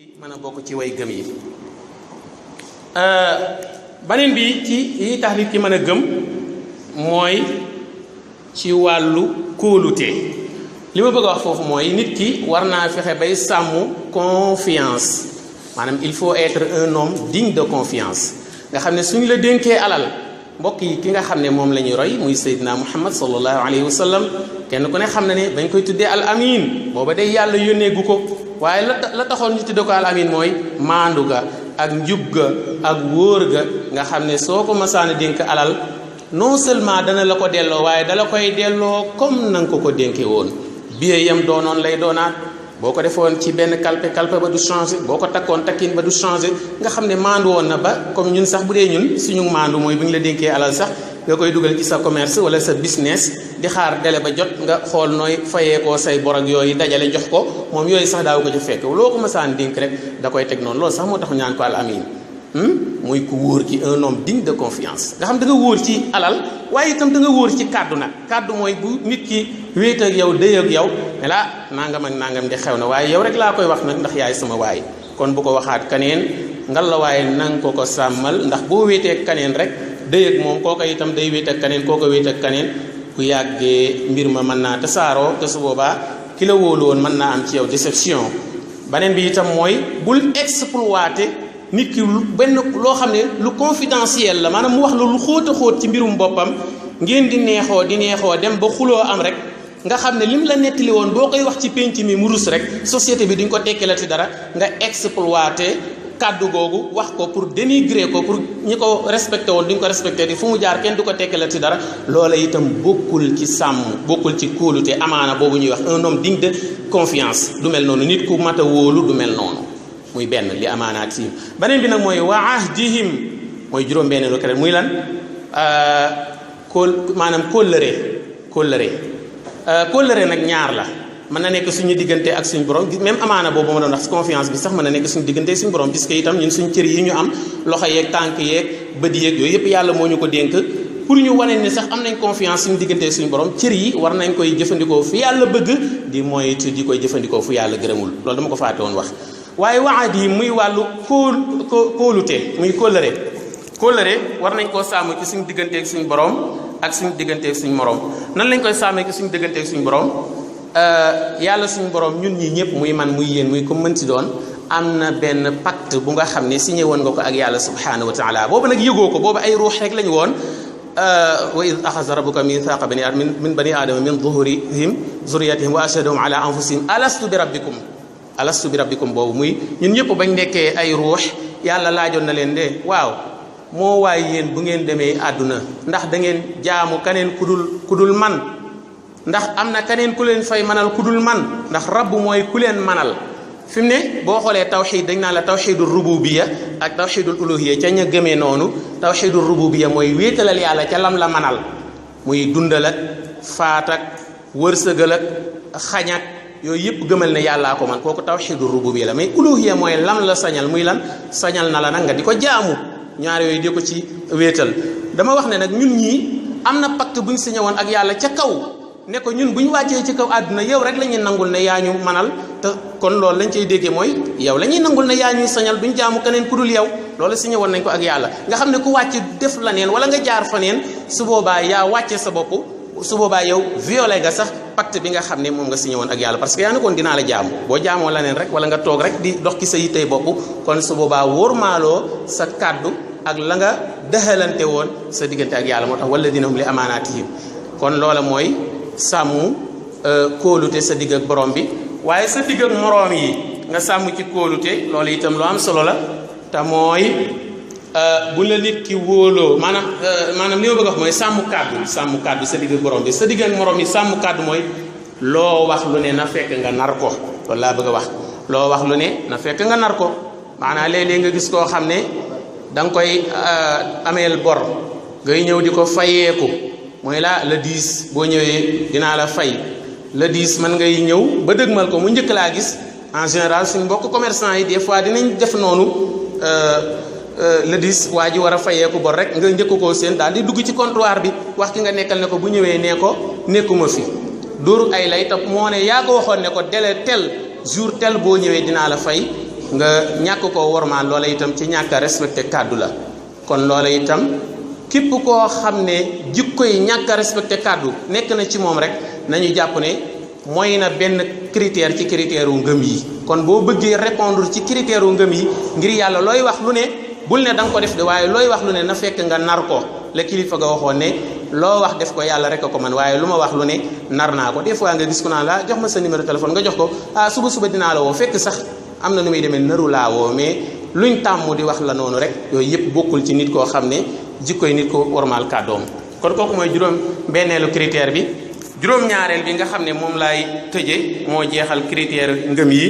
mën a bokk ci way gëm yi beneen bi ci yi tax nit ki mën a gëm mooy ci wàllu kóolute li ma bëgg a wax foofu mooy nit ki war naa fexe bay sàmm confiance maanaam il faut être un homme digne de confiance nga xam ne suñu la dénkee alal mbokk yi ki nga xam ne moom la ñuy roy muy Seydina Muhammad sallallahu alayhi wa sallam kenn ku ne xam na ne bañ koy tuddee al amin booba day yàlla yónneegu ko waaye la taxoon ñu tuddee ko al amin mooy maandu ga ak njub ga ak wóor ga nga xam ne soo ko masaana dénk alal non seulement dana la ko delloo waaye dala koy delloo comme na nga ko dénkee woon biye yam doonoon lay doonaat boo ko defoon ci benn kalpe ba du changé boo ko takkoon takkin ba du changé nga xam ne maandu woon na ba comme ñun sax bu dee ñun suñu maandu mooy bu ñu la dénkee alal sax nga koy dugal ci sa commerce wala sa business di xaar délai ba jot nga xool nooy fayee koo say bor ak yooyu dajale jox ko moom yooyu sax daaw ko ci fekk loo ko masaan dénk rek da koy teg noonu loolu sax moo tax ñaan ko al amin muy ku wóor ki un homme digne de confiance nga xam da nga wóor ci alal waaye itam da nga wóor ci kàddu nag kàddu mooy bu nit ki wéet ak yow dëy ak yow ne la nangam ak nangam di xew na waaye yow rek laa koy wax nag ndax yaay sama waay kon bu ko waxaat kaneen ngal la waaye nang ko sàmmal ndax boo wéetee kaneen rek dëy ak moom kooka itam day wéet ak kaneen kooka wéet ak kaneen bu yàggee mbir ma mën naa tasaaroo te su boobaa ki la wóolu woon mën naa am ci yow déception beneen bi itam mooy bul exploiter nit ki benn loo xam ne lu confidentiel la maanaam mu wax la lu xóot a xóot ci mbirum boppam ngeen di neexoo dem ba xuloo am rek nga xam ne lim la nettali woon boo koy wax ci penc mi mu rus rek société bi duñ ko tekkelati dara nga exploiter kàddu googu wax ko pour dénigrer ko pour ñi ko respecté woon duñ ko respecté di fu mu jaar kenn du ko tekkelati dara loola itam bokkul ci sàmm bokkul ci kóolute amaana boobu ñuy wax un homme digne de confiance du mel noonu nit ku mat a wóolu du mel noonu muy benn li amaanaat si beneen bi nag mooy wa ahdihim mooy juróom-benn lu keneen muy lan maanaam kóllëre nag ñaar la mën na nekk suñu diggante ak suñu borom même amaana boobu ma doon wax confiance bi sax mën na nekk suñu diggante ak suñu borom puisque itam ñun suñu cër yi ñu am loxo yeeg tànk yeeg bët yeeg yooyu yëpp yàlla moo ñu ko dénk pour ñu wane ne sax am nañ confiance suñu diggante ak suñu borom cër yi war nañ koy jëfandikoo fu yàlla bëgg di moytu di koy jëfandikoo fu yàlla gërëmul loolu dama ko fàtte woon wax waaye waad yi muy wàllu kóolute muy kóllëre war nañ koo sàmm ci suñu diggante ak suñu borom ak suñu diggante ak suñu morom nan lañ koy sàmmee ci suñu diggante ak suñu borom yàlla suñu borom ñun ñi ñëpp muy man muy yéen muy comme mën si doon am na benn pacte bu nga xam ne signé woon nga ko ak yàlla subhanahu wa taala boobu nag yëgoo ko boobu ay ruux rek lañu woon wa id axasa rabbuka mithaqa bani aadama min bani aadama min zuhurihim zurriyatihim wa ashhadahum ala anfusihim alastu bi rabbikum boobu muy ñun ñëpp bañ nekkee ay ruux yàlla laajoon na leen de waaw moo waay yéen bu ngeen demee àdduna ndax da ngeen jaamu kaneen ku dul man ndax am na kaneen ku leen fay manal ku dul man ndax rabb mooy ku leen manal fi mu ne boo xoolee tawxid dañ naan la tawxidul rububiya ak tawxidul uluhiya ca ña gëmee noonu tawxidul rububiya mooy wéetalal yàlla ca lam la manal muy dundal ak faat ak wërsëgal ak xañak yooyu yëpp gëmal ne yàllaa ko man kooku tawxidul rububiya la mais uluhiya mooy lam la sañal muy lan sañal na la nag nga di ko jaamu ñaar yooyu di ko ci wéetal dama wax ne nag ñun ñii am na pacte bu ñu signé woon ak yàlla ca kaw ne ko ñun bu ñu wàccee ci kaw àdduna yow rek la ñuy nangul ne yaa ñu manal te kon loolu lañ cay déggee mooy yow la ñuy nangul ne yaa ñuy sañal duñ jaamu keneen ku dul yow loolu signé woon nañ ko ak yàlla nga xam ne ku wàcc def la neen wala nga jaar fa neen su boobaa yaa wàcce sa bopp su boobaa yow violé nga sax pacte bi nga xam ne moom nga signé woon ak yàlla parce que yaa ne koon dinaa la jaamu boo jaamoo la neen rek wala nga toog rek di dox ci sa yittey bopp kon su boobaa wóormaaloo sa kàddu ak la nga dëxalante woon sa diggante ak yàlla moo tax walladina hum li amaanaatihim kon loola mooy sàmm kóolute sa digg ak borom bi waaye sa digg ak moroom yi nga sàmm ci kóolute loolu itam lu am solo la te mooy bu la nit ki wóoloo maanaam li ma bëgg a wax mooy sàmm kàddu sa digg ak borom bi sa digg ak moroom yi sàmm kàddu mooy loo wax lu ne na fekk nga nar ko loolu laa bëgg a wax loo wax lu ne na fekk nga nar ko maanaam léeg-léeg nga gis koo xam ne da nga koy ameel bor ngay ñëw di ko fayeeku mooy le 10 boo ñëwee dinaa la fay le 10 man ngay ñëw ba dëgmal ko mu njëkk laa gis en général suñu mbokk commerçant yi des fois dinañ def noonu le 10 waa ji war a fayeeku bor rek nga njëkk koo seen daal di dugg ci comptoir bi wax ki nga nekkal ne ko bu ñëwee nee ko nekkuma fi dóoru ay lay te moo ne yaa ko waxoon ne ko délai tel jour tel boo ñëwee dinaa la fay nga ñàkk koo wormaal loola itam ci ñàkk a respecté kàddu la. kon loola itam képp koo xam ne jikko yi ñàkk a respecté kàddu nekk na ci moom rek nañu jàpp ne mooy na benn critère ci critère wu ngëm yi. kon boo bëggee répondre ci critère wu ngëm yi ngir yàlla looy wax lu ne bul ne da nga ko def de waaye looy wax lu ne na fekk nga nar ko la kilifa ga waxoon ne loo wax def ko yàlla rek a ko man waaye lu ma wax lu ne nar naa ko. des fois nga gis ko naan la jox ma sa numéro téléphone nga jox ko suba dinaa la woo fekk sax am na nu muy demee naru laa woo mais luñ tàmm di wax la noonu rek yooyu yëpp bokkul ci nit koo xam ne jikkoy nit ko wormaal kàddoom. kon kooku mooy juróom benneelu critère bi. juróom-ñaareel bi nga xam ne moom laay tëje moo jeexal critère ngëm yi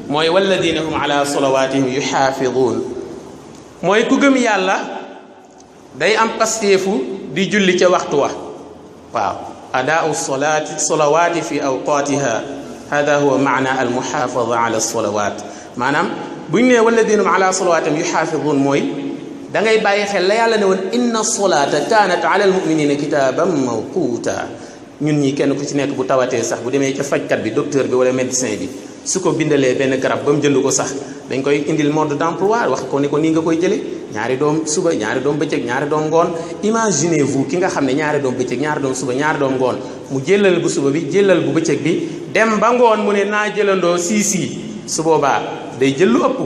mooy walladina hum ala salawatihim yuxaafiduun mooy ku gëm yàlla day am pasteefu di julli ca waxtu wa. waaw adaau salawaati fi awqaatiha hada huwa maana al muxaafada ala salawat. maanaam buñ ne walladina hum ala salawatihim yuxaafiduun mooy da ngay bàyyi xel la yàlla ne woon inna solata kanat ala al muminina kitaaban mawquuta. ñun ñi kenn ku ci nekk bu tawatee sax bu demee ca fajkat bi docteur bi wala médecin bi su ko bindalee benn garab ba mu jënd ko sax dañ koy indil mode d'emploi wax ko ne ko nii nga koy jëlee ñaari doom suba ñaari doom bëccëg ñaari doom ngoon. imaginez-vous ki nga xam ne ñaari doom bëccëg ñaari doom suba ñaari doom ngoon mu jëlal bu suba bi jëlal bu bëccëg bi dem ba ngoon mu ne naa jëlandoo sii su boobaa day jël lu ëpp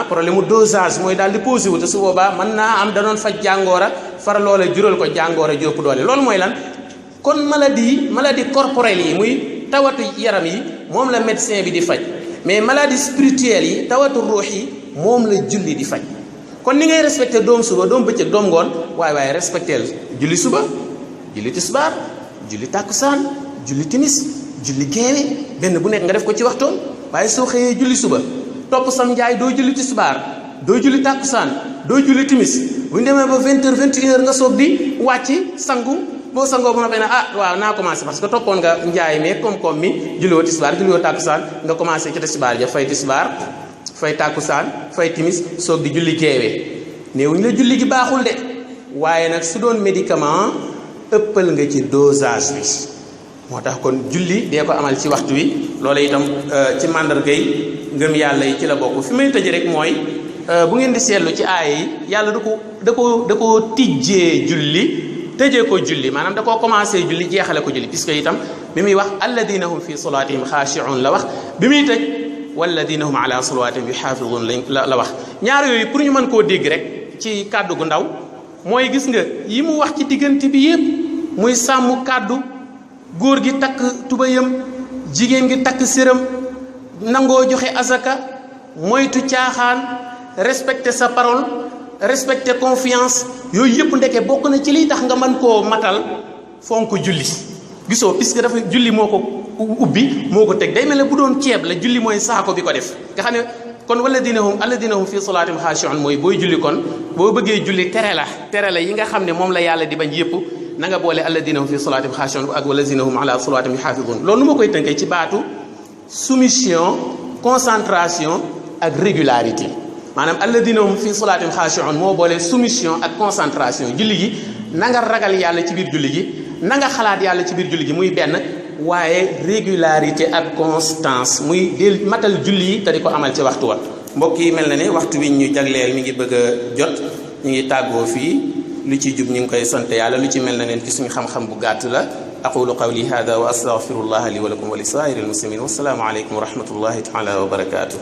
problème mu dosage mooy daal di posé wu te su boobaa mën naa am da doon faj jàngoora far loola jural ko jàngoora jópp doole. loolu mooy lan kon maladie corporelle yi muy tawatu yaram yi moom la médecin bi di faj mais maladie spirituelle yi tawatu ruux yi moom la julli di faj. kon ni ngay respecté doom suba doom bëccëg doom ngoon waaye respecté julli suba julli tisbaar julli tàkkusaan julli timis julli geewe benn bu nekk nga def ko ci waxtoom. waaye soo xëyee julli suba topp sam njaay doo julli tisbaar doo julli tàkkusaan doo julli timis bu ñu demee ba 20h 21h nga soog di wàcc sangu. boo sangoo bu noppee ne waaw naa commencé parce que toppoon nga njaay mais koom-koom mi julliwoo tisbaar julliwoo tàkkusaan nga commencé ci tisbaar ja fay tisbaar fay tàkkusaan fay timis soog di julli geewee néewuñ la julli gi baaxul de waaye nag su doon médicament ëppal nga ci dosage bi moo tax kon julli dee ko amal ci waxtu wi loola itam ci màndarga yi ngëm yàlla yi ci la bokk. fi may tëj rek mooy bu ngeen di seetlu ci aaya yi yàlla da ko tijjee julli tëjee ko julli maanaam da koo commencé julli jeexale ko julli puisque itam bi muy wax alladina hum fi salatihim xaashi'un la wax bi muy tëj walladina hum ala salawatihim yuxaafiduun la wax. ñaar yooyu pour ñu mën koo dégg rek ci kàddu gu ndaw mooy gis nga yi mu wax ci diggante bi yëpp muy sàmm kàddu góor gi takk tubayam jigéen gi takk séram nangoo joxe azaka moytu caaxaan respecter sa parole respecter confiance yooyu yëpp ndeke bokk na ci liy tax nga mën koo matal fonk julli. gisoo puisque dafa julli moo ko ubbi moo ko teg day mel ne bu doon ceeb la julli mooy saako bi ko def nga xam ne kon alladina hum fi salaatihim xaashi'uun mooy booy julli kon boo bëggee julli tere la yi nga xam ne moom la yàlla di bañ yëpp na nga boole alladina hum fi salaatihim xaashi'uun ak walladina hum ala salaatihim yuhaafizuun. loolu nu ma koy tënkee ci baatu soumission concentration ak régularité. maanaam alladina hum fi salaatin xaashi'uun moo boole soumission ak concentration julli gi na nga ragal yàlla ci biir julli gi na nga xalaat yàlla ci biir julli gi muy benn waaye régularité ak constance muy del matal julli yi te di ko amal ci waxtu wa. mbokk yi mel na ne waxtu wi ñu jagleel mi ngi bëgg a jot ñu ngi tàggoo fii lu ci jub ñu ngi koy sant yàlla lu ci mel na neen ci suñu xam-xam bu gàtt la. aqulu qawli hada wa astaghfirullaha li wa lakum wa li saa'iril muslimin wassalaamu aleykum wa rahmatullahi taala wa barakatuh.